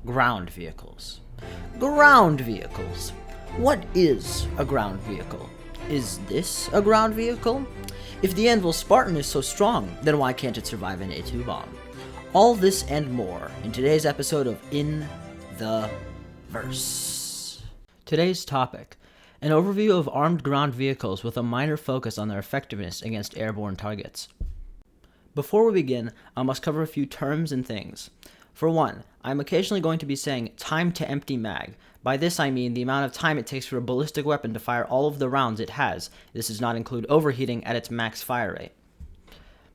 Ground vehicles. Ground vehicles. What is a ground vehicle? Is this a ground vehicle? If the Anvil Spartan is so strong, then why can't it survive an A2 bomb? All this and more in today's episode of In the Verse. Today's topic: an overview of armed ground vehicles with a minor focus on their effectiveness against airborne targets. Before we begin, I must cover a few terms and things. For one, I'm occasionally going to be saying time to empty mag. By this I mean the amount of time it takes for a ballistic weapon to fire all of the rounds it has. This does not include overheating at its max fire rate.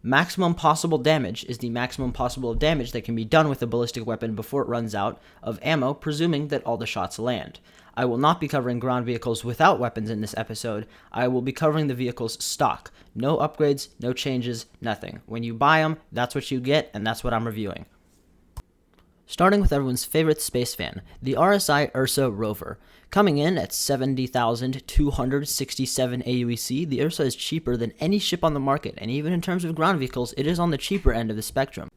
Maximum possible damage is the maximum possible damage that can be done with a ballistic weapon before it runs out of ammo, presuming that all the shots land. I will not be covering ground vehicles without weapons in this episode. I will be covering the vehicle's stock. No upgrades, no changes, nothing. When you buy them, that's what you get, and that's what I'm reviewing. Starting with everyone's favorite space fan, the RSI Ursa Rover. Coming in at 70,267 AUEC, the Ursa is cheaper than any ship on the market, and even in terms of ground vehicles, it is on the cheaper end of the spectrum.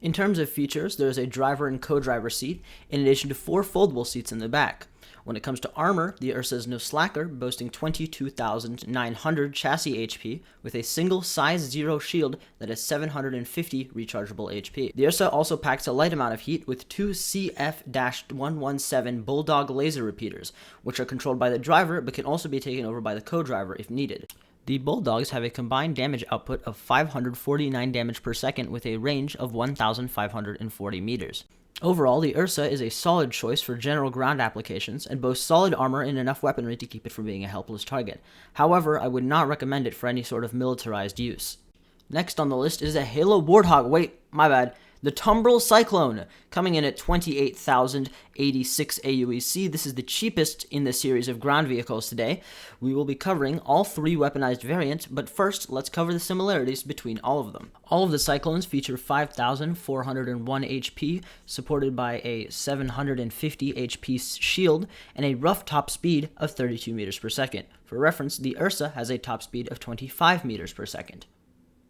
In terms of features, there is a driver and co-driver seat, in addition to 4 foldable seats in the back. When it comes to armor, the Ursa is no slacker, boasting 22,900 chassis HP with a single size 0 shield that has 750 rechargeable HP. The Ursa also packs a light amount of heat with 2 CF-117 Bulldog laser repeaters, which are controlled by the driver but can also be taken over by the co-driver if needed. The Bulldogs have a combined damage output of 549 damage per second with a range of 1,540 meters. Overall, the Ursa is a solid choice for general ground applications and boasts solid armor and enough weaponry to keep it from being a helpless target. However, I would not recommend it for any sort of militarized use. Next on the list is a Halo Warthog. The Tumbril Cyclone, coming in at 28,086 AUEC. This is the cheapest in the series of ground vehicles today. We will be covering all 3 weaponized variants, but first, let's cover the similarities between all of them. All of the Cyclones feature 5,401 HP, supported by a 750 HP shield, and a rough top speed of 32 meters per second. For reference, the Ursa has a top speed of 25 meters per second.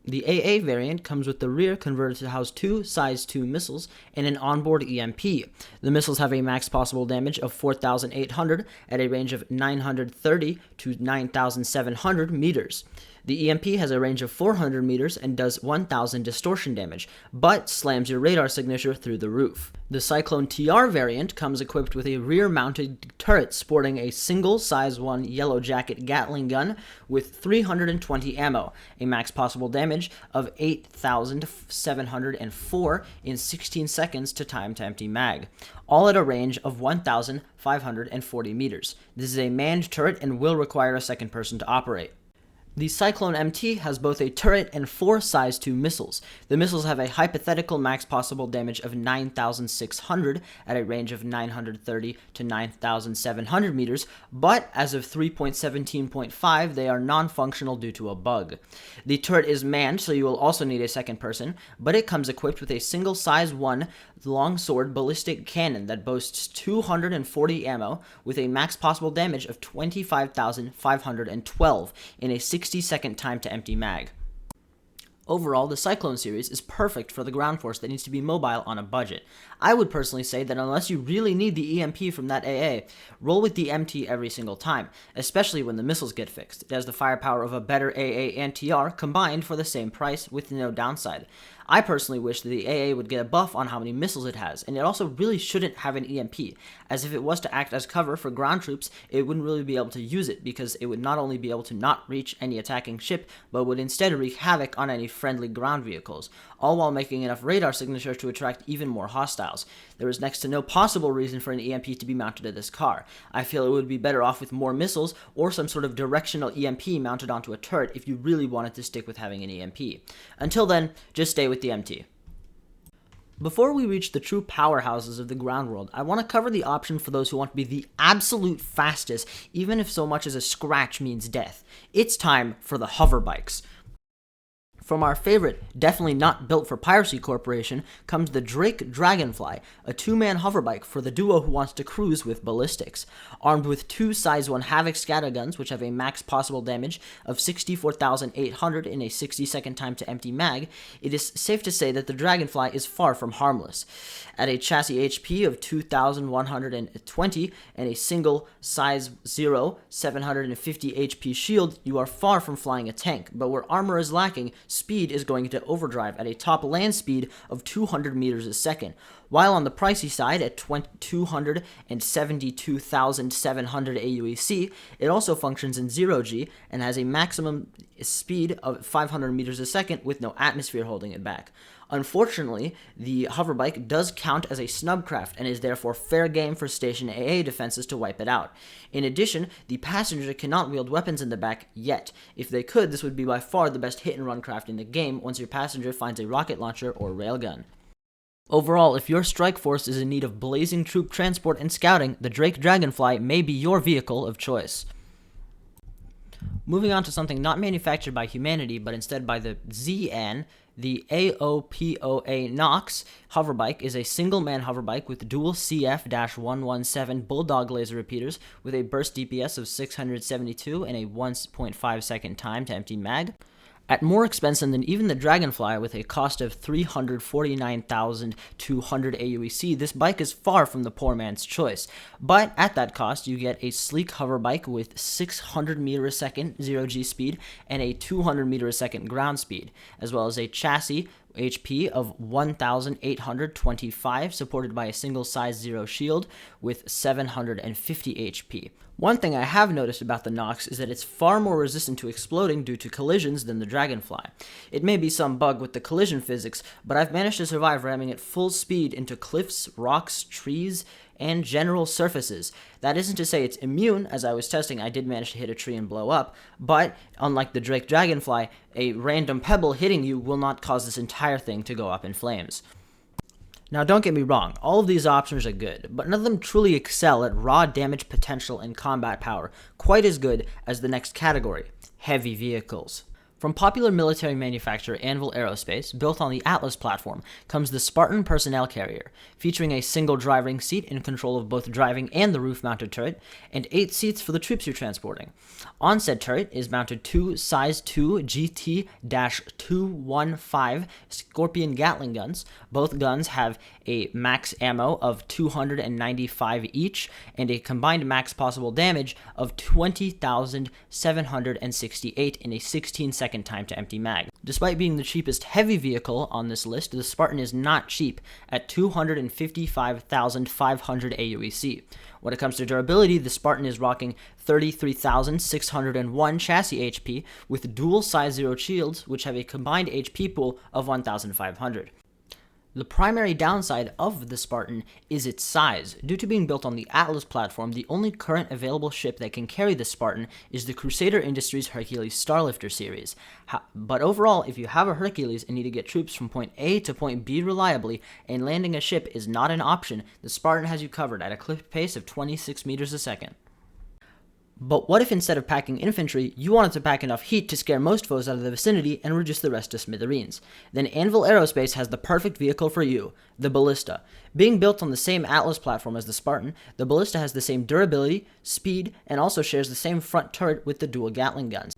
The AA variant comes with the rear converted to house 2 size 2 missiles and an onboard EMP. The missiles have a max possible damage of 4,800 at a range of 930 to 9,700 meters. The EMP has a range of 400 meters and does 1,000 distortion damage, but slams your radar signature through the roof. The Cyclone TR variant comes equipped with a rear-mounted turret sporting a single size 1 Yellow Jacket Gatling gun with 320 ammo, a max possible damage of 8,704 in 16 seconds to time to empty mag, all at a range of 1,540 meters. This is a manned turret and will require a second person to operate. The Cyclone MT has both a turret and 4 size 2 missiles. The missiles have a hypothetical max possible damage of 9,600 at a range of 930 to 9,700 meters, but as of 3.17.5, they are non-functional due to a bug. The turret is manned, so you will also need a second person, but it comes equipped with a single size 1 longsword ballistic cannon that boasts 240 ammo with a max possible damage of 25,512 in a 60-second time to empty mag. Overall, the Cyclone series is perfect for the ground force that needs to be mobile on a budget. I would personally say that unless you really need the EMP from that AA, roll with the MT every single time, especially when the missiles get fixed. It has the firepower of a better AA and TR combined for the same price with no downside. I personally wish that the AA would get a buff on how many missiles it has, and it also really shouldn't have an EMP, as if it was to act as cover for ground troops, it wouldn't really be able to use it, because it would not only be able to not reach any attacking ship, but would instead wreak havoc on any friendly ground vehicles, all while making enough radar signature to attract even more hostiles. There is next to no possible reason for an EMP to be mounted to this car. I feel it would be better off with more missiles, or some sort of directional EMP mounted onto a turret if you really wanted to stick with having an EMP. Until then, just stay with the MT. Before we reach the true powerhouses of the ground world, I want to cover the option for those who want to be the absolute fastest, even if so much as a scratch means death. It's time for the hover bikes. From our favorite, definitely not built for piracy corporation, comes the Drake Dragonfly, a two-man hoverbike for the duo who wants to cruise with ballistics. Armed with two size 1 Havoc scatterguns, which have a max possible damage of 64,800 in a 60-second time to empty mag, it is safe to say that the Dragonfly is far from harmless. At a chassis HP of 2,120 and a single size 0 750 HP shield, you are far from flying a tank, but where armor is lacking, speed is going into overdrive at a top land speed of 200 meters a second. While on the pricey side at 272,700 AUEC, it also functions in 0G and has a maximum speed of 500 meters a second with no atmosphere holding it back. Unfortunately, the hoverbike does count as a snubcraft and is therefore fair game for station AA defenses to wipe it out. In addition, the passenger cannot wield weapons in the back yet. If they could, this would be by far the best hit-and-run craft in the game once your passenger finds a rocket launcher or railgun. Overall, if your strike force is in need of blazing troop transport and scouting, the Drake Dragonfly may be your vehicle of choice. Moving on to something not manufactured by humanity, but instead by the ZN, the AOPOA Nox hoverbike is a single-man hoverbike with dual CF-117 Bulldog laser repeaters with a burst DPS of 672 and a 1.5 second time to empty mag. At more expensive than even the Dragonfly, with a cost of 349,200 AUEC, this bike is far from the poor man's choice. But at that cost, you get a sleek hover bike with 600 meter a second 0G speed and a 200 meter a second ground speed, as well as a chassis HP of 1,825, supported by a single size 0 shield with 750 HP. One thing I have noticed about the Nox is that it's far more resistant to exploding due to collisions than the Dragonfly. It may be some bug with the collision physics, but I've managed to survive ramming at full speed into cliffs, rocks, trees, and general surfaces. That isn't to say it's immune. As I was testing, I did manage to hit a tree and blow up, but unlike the Drake Dragonfly, a random pebble hitting you will not cause this entire thing to go up in flames. Now, don't get me wrong, all of these options are good, but none of them truly excel at raw damage potential and combat power quite as good as the next category, heavy vehicles. From popular military manufacturer Anvil Aerospace, built on the Atlas platform, comes the Spartan personnel carrier, featuring a single driving seat in control of both driving and the roof-mounted turret, and 8 seats for the troops you're transporting. On said turret is mounted 2 size 2 GT-215 Scorpion Gatling guns. Both guns have a max ammo of 295 each, and a combined max possible damage of 20,768 in a 16-second time to empty mag. Despite being the cheapest heavy vehicle on this list, the Spartan is not cheap at 255,500 AUEC. When it comes to durability, the Spartan is rocking 33,601 chassis HP with dual size 0 shields, which have a combined HP pool of 1,500. The primary downside of the Spartan is its size. Due to being built on the Atlas platform, the only current available ship that can carry the Spartan is the Crusader Industries Hercules Starlifter series. But overall, if you have a Hercules and need to get troops from point A to point B reliably, and landing a ship is not an option, the Spartan has you covered at a clip pace of 26 meters a second. But what if instead of packing infantry, you wanted to pack enough heat to scare most foes out of the vicinity and reduce the rest to smithereens? Then Anvil Aerospace has the perfect vehicle for you, the Ballista. Being built on the same Atlas platform as the Spartan, the Ballista has the same durability, speed, and also shares the same front turret with the dual Gatling guns.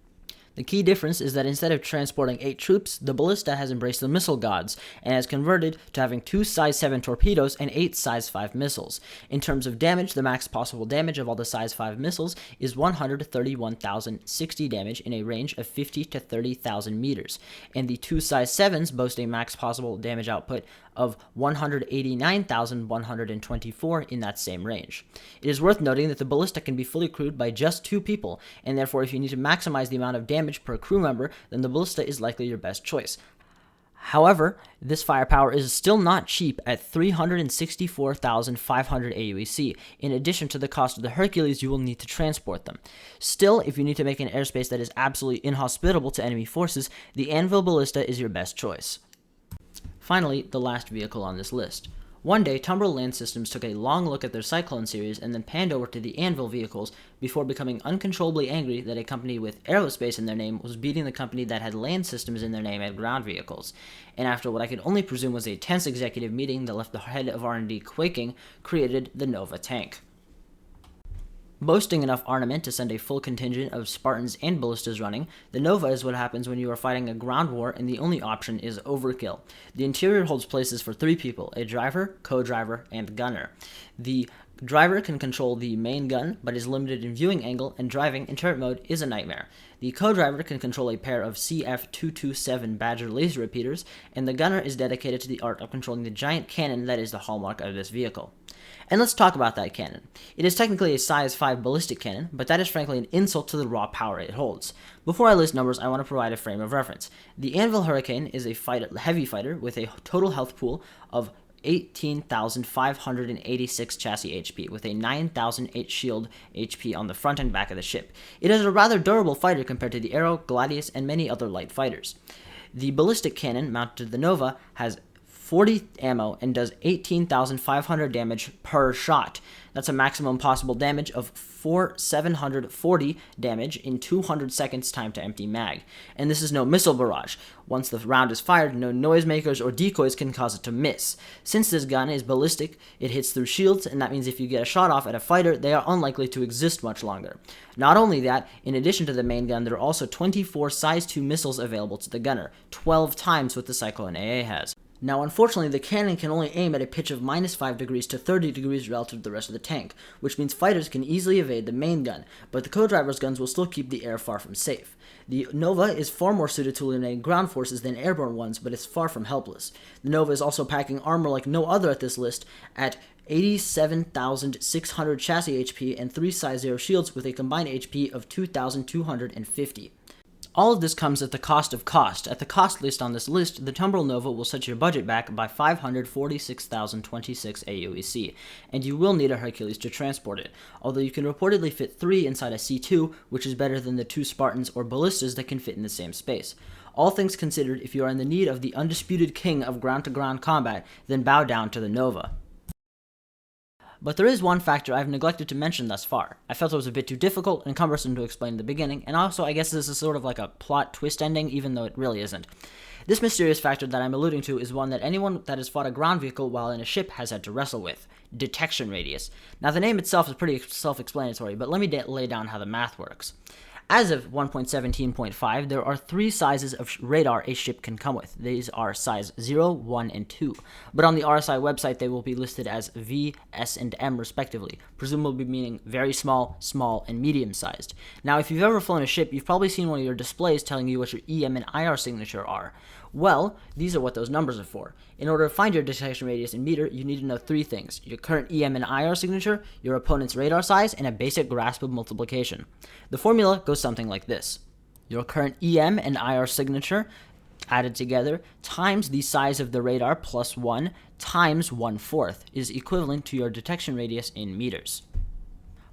The key difference is that instead of transporting 8 troops, the Ballista has embraced the missile gods, and has converted to having 2 size 7 torpedoes and 8 size 5 missiles. In terms of damage, the max possible damage of all the size 5 missiles is 131,060 damage in a range of 50 to 30,000 meters, and the 2 size 7s boast a max possible damage output of 189,124 in that same range. It is worth noting that the Ballista can be fully crewed by just 2 people, and therefore if you need to maximize the amount of damage per crew member, then the Ballista is likely your best choice. However, this firepower is still not cheap at 364,500 AUEC, in addition to the cost of the Hercules you will need to transport them. Still, if you need to make an airspace that is absolutely inhospitable to enemy forces, the Anvil Ballista is your best choice. Finally, the last vehicle on this list. One day, Tumbrel Land Systems took a long look at their Cyclone series and then panned over to the Anvil vehicles before becoming uncontrollably angry that a company with aerospace in their name was beating the company that had land systems in their name at ground vehicles. And after what I could only presume was a tense executive meeting that left the head of R&D quaking, created the Nova tank. Boasting enough armament to send a full contingent of Spartans and ballistas running, the Nova is what happens when you are fighting a ground war and the only option is overkill. The interior holds places for 3 people, a driver, co-driver, and gunner. The driver can control the main gun, but is limited in viewing angle, and driving in turret mode is a nightmare. The co-driver can control a pair of CF-227 Badger laser repeaters, and the gunner is dedicated to the art of controlling the giant cannon that is the hallmark of this vehicle. And let's talk about that cannon. It is technically a size 5 ballistic cannon, but that is frankly an insult to the raw power it holds. Before I list numbers, I want to provide a frame of reference. The Anvil Hurricane is a heavy fighter with a total health pool of 18,586 chassis HP, with a 9,008 shield HP on the front and back of the ship. It is a rather durable fighter compared to the Arrow, Gladius, and many other light fighters. The ballistic cannon mounted to the Nova has 40 ammo and does 18,500 damage per shot. That's a maximum possible damage of 740 damage in 200 seconds time to empty mag. And this is no missile barrage. Once the round is fired, no noisemakers or decoys can cause it to miss. Since this gun is ballistic, it hits through shields, and that means if you get a shot off at a fighter, they are unlikely to exist much longer. Not only that, in addition to the main gun, there are also 24 size 2 missiles available to the gunner, 12 times what the Cyclone AA has. Now, unfortunately, the cannon can only aim at a pitch of -5 degrees to 30 degrees relative to the rest of the tank, which means fighters can easily evade the main gun, but the co-driver's guns will still keep the air far from safe. The Nova is far more suited to eliminating ground forces than airborne ones, but is far from helpless. The Nova is also packing armor like no other at this list at 87,600 chassis HP and 3 size 0 shields with a combined HP of 2,250. All of this comes at the cost of cost. At the cost list on this list, the Tumbrel Nova will set your budget back by 546,026 AUEC, and you will need a Hercules to transport it, although you can reportedly fit 3 inside a C2, which is better than the 2 Spartans or ballistas that can fit in the same space. All things considered, if you are in the need of the undisputed king of ground-to-ground combat, then bow down to the Nova. But there is one factor I've neglected to mention thus far. I felt it was a bit too difficult and cumbersome to explain in the beginning, and also I guess this is sort of like a plot twist ending, even though it really isn't. This mysterious factor that I'm alluding to is one that anyone that has fought a ground vehicle while in a ship has had to wrestle with: detection radius. Now, the name itself is pretty self-explanatory, but let me lay down how the math works. As of 1.17.5, there are 3 sizes of radar a ship can come with. These are size 0, 1, and 2. But on the RSI website, they will be listed as V, S, and M respectively, presumably meaning very small, small, and medium-sized. Now, if you've ever flown a ship, you've probably seen one of your displays telling you what your EM and IR signature are. Well, these are what those numbers are for. In order to find your detection radius in meter, you need to know 3 things: your current EM and IR signature, your opponent's radar size, and a basic grasp of multiplication. The formula goes something like this: your current EM and IR signature added together times the size of the radar plus 1 times 1/4 is equivalent to your detection radius in meters.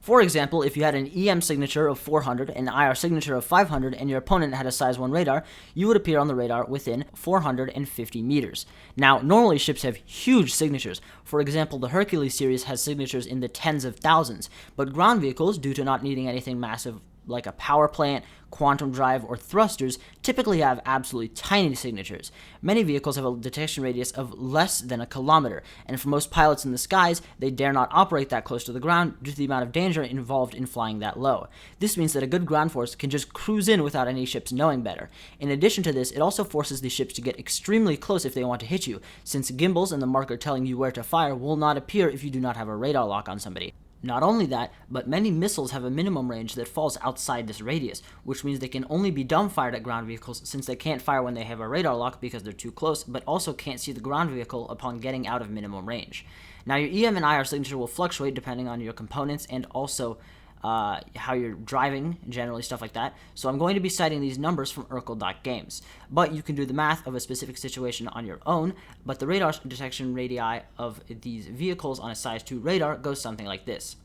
For example, if you had an EM signature of 400 and an IR signature of 500 and your opponent had a size 1 radar, you would appear on the radar within 450 meters. Now, normally ships have huge signatures. For example, the Hercules series has signatures in the tens of thousands, but ground vehicles, due to not needing anything massive like a power plant, quantum drive, or thrusters, typically have absolutely tiny signatures. Many vehicles have a detection radius of less than a kilometer, and for most pilots in the skies, they dare not operate that close to the ground due to the amount of danger involved in flying that low. This means that a good ground force can just cruise in without any ships knowing better. In addition to this, it also forces the ships to get extremely close if they want to hit you, since gimbals and the marker telling you where to fire will not appear if you do not have a radar lock on somebody. Not only that, but many missiles have a minimum range that falls outside this radius, which means they can only be dumbfired at ground vehicles since they can't fire when they have a radar lock because they're too close, but also can't see the ground vehicle upon getting out of minimum range. Now, your EM and IR signature will fluctuate depending on your components and also how you're driving, generally stuff like that. So I'm going to be citing these numbers from Urkel.games. But you can do the math of a specific situation on your own, but the radar detection radii of these vehicles on a size 2 radar goes something like this.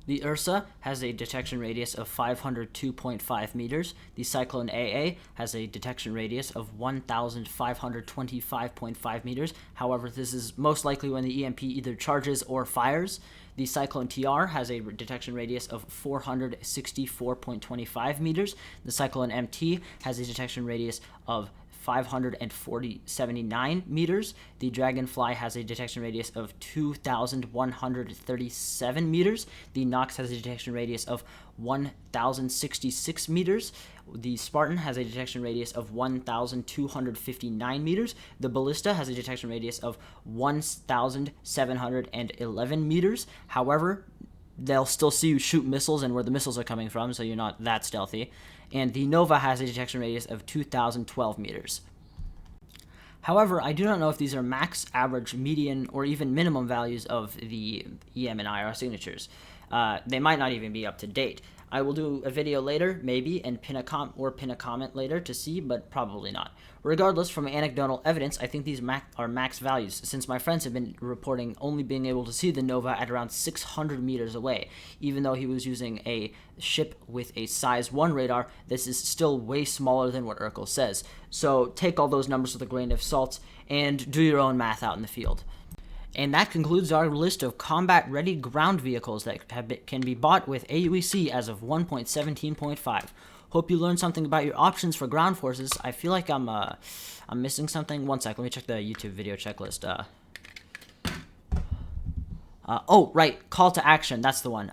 The Ursa has a detection radius of 502.5 meters. The Cyclone AA has a detection radius of 1,525.5 meters. However, this is most likely when the EMP either charges or fires. The Cyclone TR has a detection radius of 464.25 meters. The Cyclone MT has a detection radius of 579 meters. The Dragonfly has a detection radius of 2,137 meters. The Nox has a detection radius of 1,066 meters. The Spartan has a detection radius of 1,259 meters. The Ballista has a detection radius of 1,711 meters. However, they'll still see you shoot missiles and where the missiles are coming from, so you're not that stealthy. And the Nova has a detection radius of 2,012 meters. However, I do not know if these are max, average, median, or even minimum values of the EM and IR signatures. They might not even be up to date. I will do a video later, maybe, and pin a comment later to see, but probably not. Regardless, from anecdotal evidence, I think these are max values, since my friends have been reporting only being able to see the Nova at around 600 meters away. Even though he was using a ship with a size 1 radar, this is still way smaller than what Urkel says. So take all those numbers with a grain of salt and do your own math out in the field. And that concludes our list of combat-ready ground vehicles that can be bought with AUEC as of 1.17.5. Hope you learned something about your options for ground forces. I feel like I'm missing something. One sec, let me check the YouTube video checklist. Oh, right, call to action, that's the one.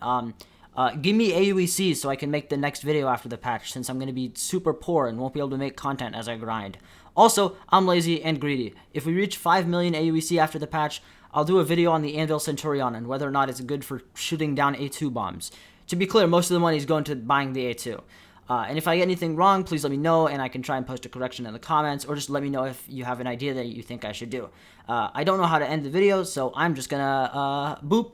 Give me AUEC so I can make the next video after the patch, since I'm going to be super poor and won't be able to make content as I grind. Also, I'm lazy and greedy. If we reach 5 million AUEC after the patch, I'll do a video on the Anvil Centurion and whether or not it's good for shooting down A2 bombs. To be clear, most of the money is going to buying the A2. And if I get anything wrong, please let me know, and I can try and post a correction in the comments, or just let me know if you have an idea that you think I should do. I don't know how to end the video, so I'm just gonna boop.